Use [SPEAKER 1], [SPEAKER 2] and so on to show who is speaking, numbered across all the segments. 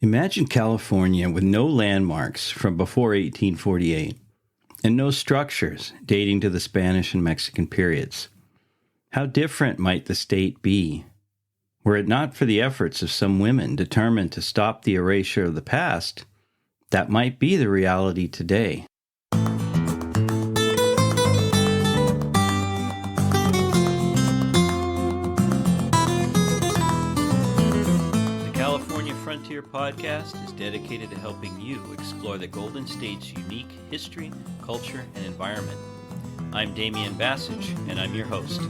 [SPEAKER 1] Imagine California with no landmarks from before 1848 and no structures dating to the Spanish and Mexican periods. How different might the state be were it not for the efforts of some women determined to stop the erasure of the past? That might be the reality today. Frontier Podcast is dedicated to helping you explore the Golden State's unique history, culture, and environment. I'm Damian Bassage, and I'm your host.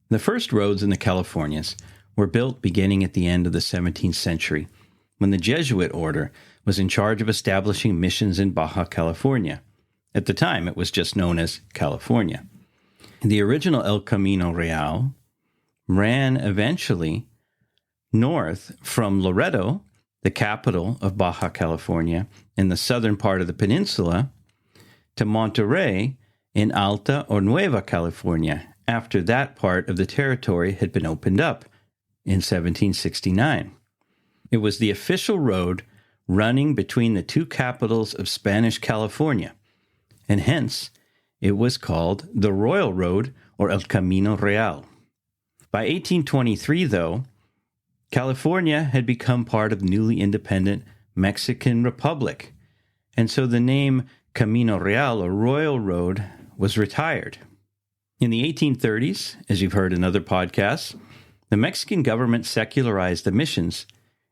[SPEAKER 1] The first roads in the Californias were built beginning at the end of the 17th century, when the Jesuit order was in charge of establishing missions in Baja California. At the time, it was just known as California. The original El Camino Real ran eventually north from Loreto, the capital of Baja California, in the southern part of the peninsula, to Monterrey in Alta or Nueva California, after that part of the territory had been opened up in 1769. It was the official road running between the two capitals of Spanish California, and hence it was called the Royal Road or El Camino Real. By 1823, though, California had become part of newly independent Mexican Republic, and so the name Camino Real or Royal Road was retired. In the 1830s, as you've heard in other podcasts, the Mexican government secularized the missions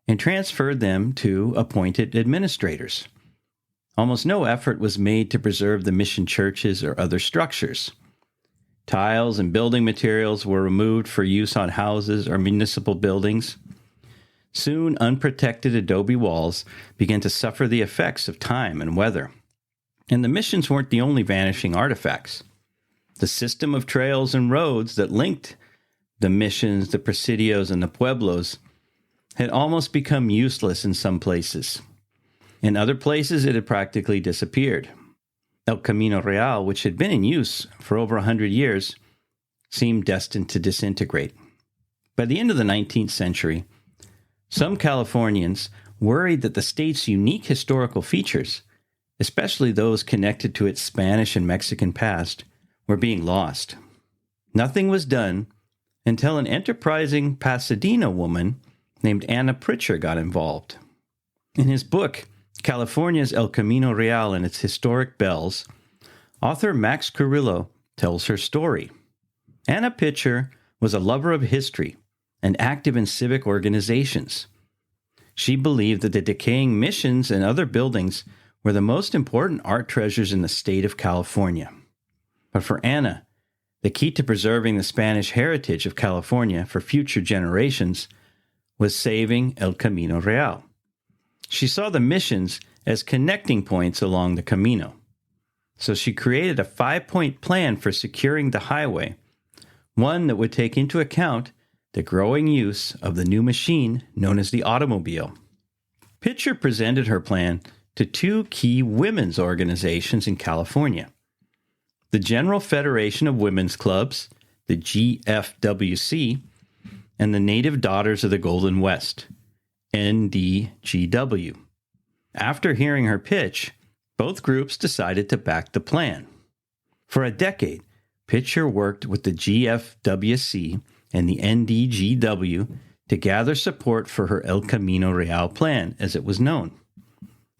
[SPEAKER 1] and transferred them to appointed administrators. Almost no effort was made to preserve the mission churches or other structures. Tiles and building materials were removed for use on houses or municipal buildings. Soon, unprotected adobe walls began to suffer the effects of time and weather. And the missions weren't the only vanishing artifacts. The system of trails and roads that linked the missions, the presidios, and the pueblos had almost become useless in some places. In other places, it had practically disappeared. El Camino Real, which had been in use for over 100 years, seemed destined to disintegrate. By the end of the 19th century, some Californians worried that the state's unique historical features, especially those connected to its Spanish and Mexican past, were being lost. Nothing was done until an enterprising Pasadena woman named Anna Pritchard got involved. In his book, California's El Camino Real and Its Historic Bells, author Max Carrillo tells her story. Anna Pritchard was a lover of history and active in civic organizations. She believed that the decaying missions and other buildings were the most important art treasures in the state of California. But for Anna, the key to preserving the Spanish heritage of California for future generations was saving El Camino Real. She saw the missions as connecting points along the Camino. So she created a 5-point plan for securing the highway, one that would take into account the growing use of the new machine known as the automobile. Pitcher presented her plan to two key women's organizations in California: the General Federation of Women's Clubs, the GFWC, and the Native Daughters of the Golden West, NDGW. After hearing her pitch, both groups decided to back the plan. For a decade, Pitcher worked with the GFWC and the NDGW to gather support for her El Camino Real plan, as it was known.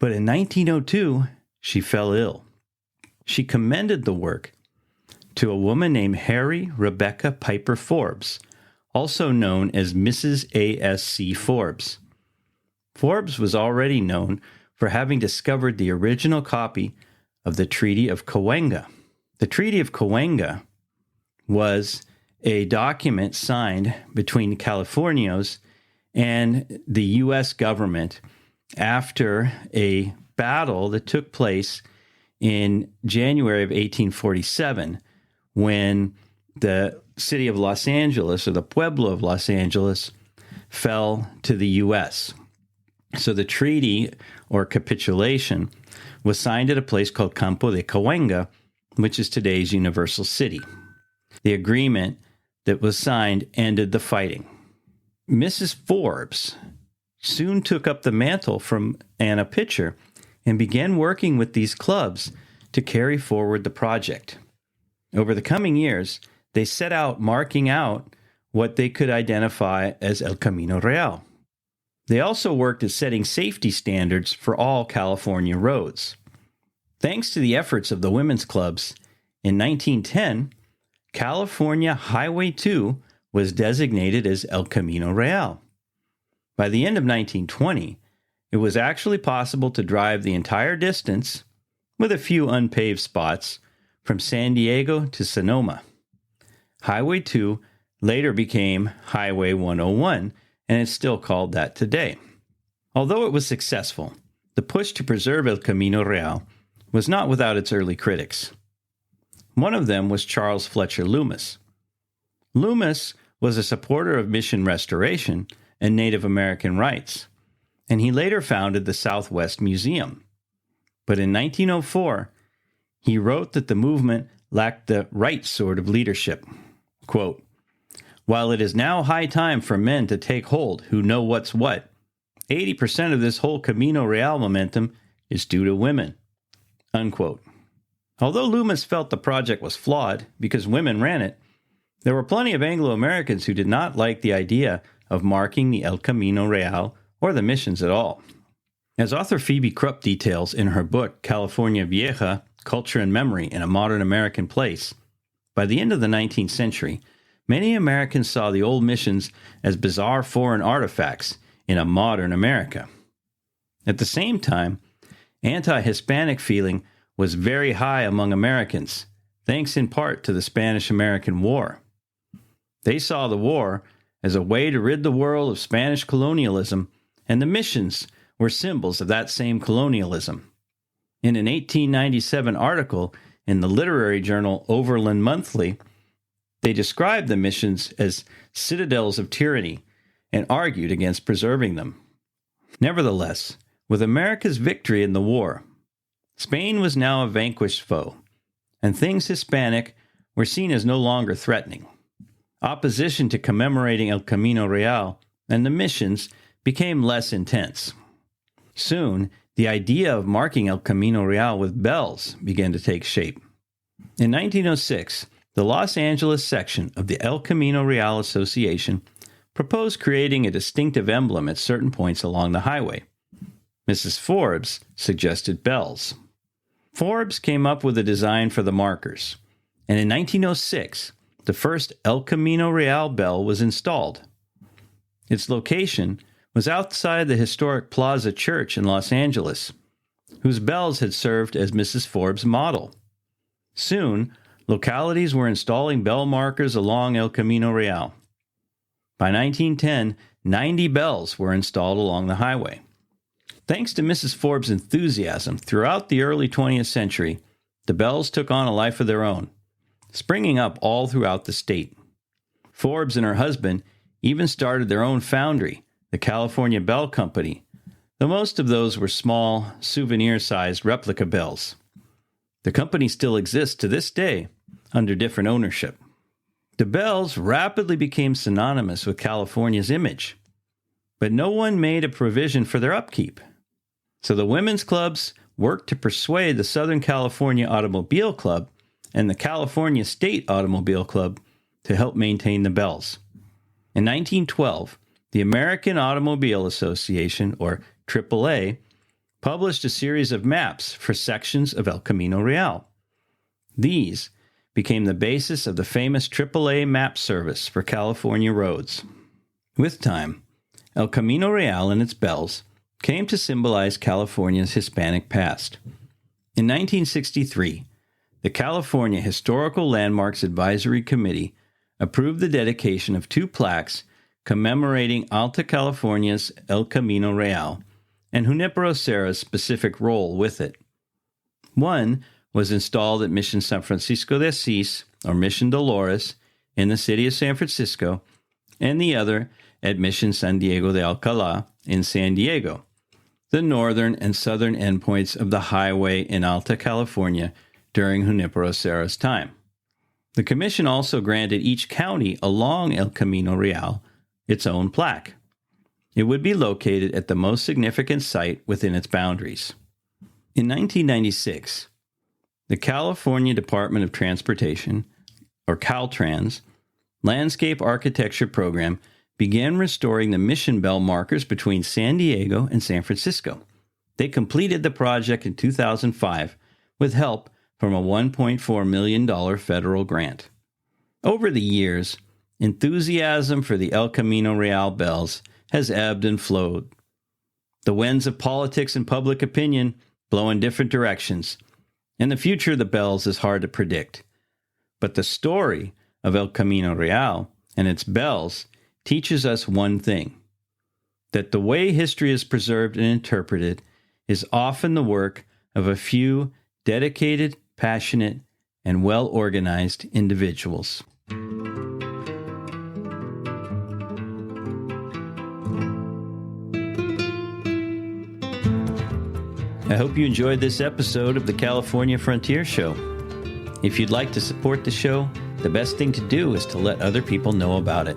[SPEAKER 1] But in 1902, she fell ill. She commended the work to a woman named Harry Rebecca Piper Forbes, also known as Mrs. A.S.C. Forbes. Forbes was already known for having discovered the original copy of the Treaty of Cahuenga. The Treaty of Cahuenga was a document signed between Californios and the U.S. government after a battle that took place in January of 1847, when the city of Los Angeles, or the Pueblo of Los Angeles, fell to the U.S. So the treaty, or capitulation, was signed at a place called Campo de Cahuenga, which is today's Universal City. The agreement that was signed ended the fighting. Mrs. Forbes soon took up the mantle from Anna Pitcher and began working with these clubs to carry forward the project. Over the coming years, they set out marking out what they could identify as El Camino Real. They also worked at setting safety standards for all California roads. Thanks to the efforts of the women's clubs, in 1910, California Highway 2 was designated as El Camino Real. By the end of 1920, it was actually possible to drive the entire distance, with a few unpaved spots, from San Diego to Sonoma. Highway 2 later became Highway 101, and it's still called that today. Although it was successful, the push to preserve El Camino Real was not without its early critics. One of them was Charles Fletcher Loomis. Loomis was a supporter of mission restoration and Native American rights, and he later founded the Southwest Museum. But in 1904, he wrote that the movement lacked the right sort of leadership. Quote, "While it is now high time for men to take hold who know what's what, 80% of this whole Camino Real momentum is due to women." Unquote. Although Loomis felt the project was flawed because women ran it, there were plenty of Anglo-Americans who did not like the idea of marking the El Camino Real or the missions at all. As author Phoebe Krupp details in her book, California Vieja, Culture and Memory in a Modern American Place, by the end of the 19th century, many Americans saw the old missions as bizarre foreign artifacts in a modern America. At the same time, anti-Hispanic feeling was very high among Americans, thanks in part to the Spanish-American War. They saw the war as a way to rid the world of Spanish colonialism, and the missions were symbols of that same colonialism. In an 1897 article in the literary journal Overland Monthly, they described the missions as citadels of tyranny and argued against preserving them. Nevertheless, with America's victory in the war, Spain was now a vanquished foe, and things Hispanic were seen as no longer threatening. Opposition to commemorating El Camino Real and the missions became less intense. Soon, the idea of marking El Camino Real with bells began to take shape. In 1906, the Los Angeles section of the El Camino Real Association proposed creating a distinctive emblem at certain points along the highway. Mrs. Forbes suggested bells. Forbes came up with a design for the markers, and in 1906, the first El Camino Real bell was installed. Its location was outside the historic Plaza Church in Los Angeles, whose bells had served as Mrs. Forbes' model. Soon, localities were installing bell markers along El Camino Real. By 1910, 90 bells were installed along the highway. Thanks to Mrs. Forbes' enthusiasm throughout the early 20th century, the bells took on a life of their own, springing up all throughout the state. Forbes and her husband even started their own foundry, the California Bell Company, though most of those were small, souvenir-sized replica bells. The company still exists to this day under different ownership. The bells rapidly became synonymous with California's image, but no one made a provision for their upkeep. So the women's clubs worked to persuade the Southern California Automobile Club and the California State Automobile Club to help maintain the bells. In 1912, the American Automobile Association, or AAA, published a series of maps for sections of El Camino Real. These became the basis of the famous AAA map service for California roads. With time, El Camino Real and its bells came to symbolize California's Hispanic past. In 1963, the California Historical Landmarks Advisory Committee approved the dedication of 2 plaques commemorating Alta California's El Camino Real and Junipero Serra's specific role with it. One was installed at Mission San Francisco de Asís, or Mission Dolores, in the city of San Francisco, and the other at Mission San Diego de Alcalá in San Diego, the northern and southern endpoints of the highway in Alta California during Junipero Serra's time. The commission also granted each county along El Camino Real its own plaque. It would be located at the most significant site within its boundaries. In 1996, the California Department of Transportation, or Caltrans, landscape architecture program began restoring the mission bell markers between San Diego and San Francisco. They completed the project in 2005 with help from a $1.4 million federal grant. Over the years, enthusiasm for the El Camino Real bells has ebbed and flowed. The winds of politics and public opinion blow in different directions, and the future of the bells is hard to predict. But the story of El Camino Real and its bells teaches us one thing, that the way history is preserved and interpreted is often the work of a few dedicated, passionate, and well-organized individuals. I hope you enjoyed this episode of the California Frontier Show. If you'd like to support the show, the best thing to do is to let other people know about it.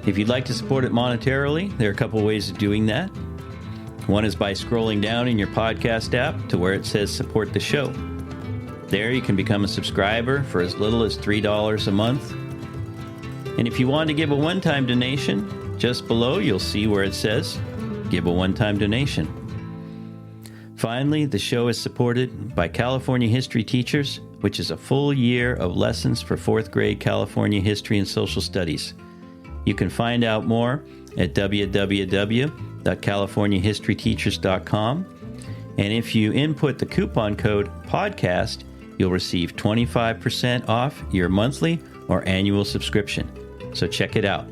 [SPEAKER 1] If you'd like to support it monetarily, there are a couple ways of doing that. One is by scrolling down in your podcast app to where it says support the show. There you can become a subscriber for as little as $3 a month. And if you want to give a one-time donation, just below you'll see where it says give a one-time donation. Finally, the show is supported by California History Teachers, which is a full year of lessons for 4th grade California history and social studies. You can find out more at www.californiahistoryteachers.com. And if you input the coupon code PODCAST, you'll receive 25% off your monthly or annual subscription. So check it out.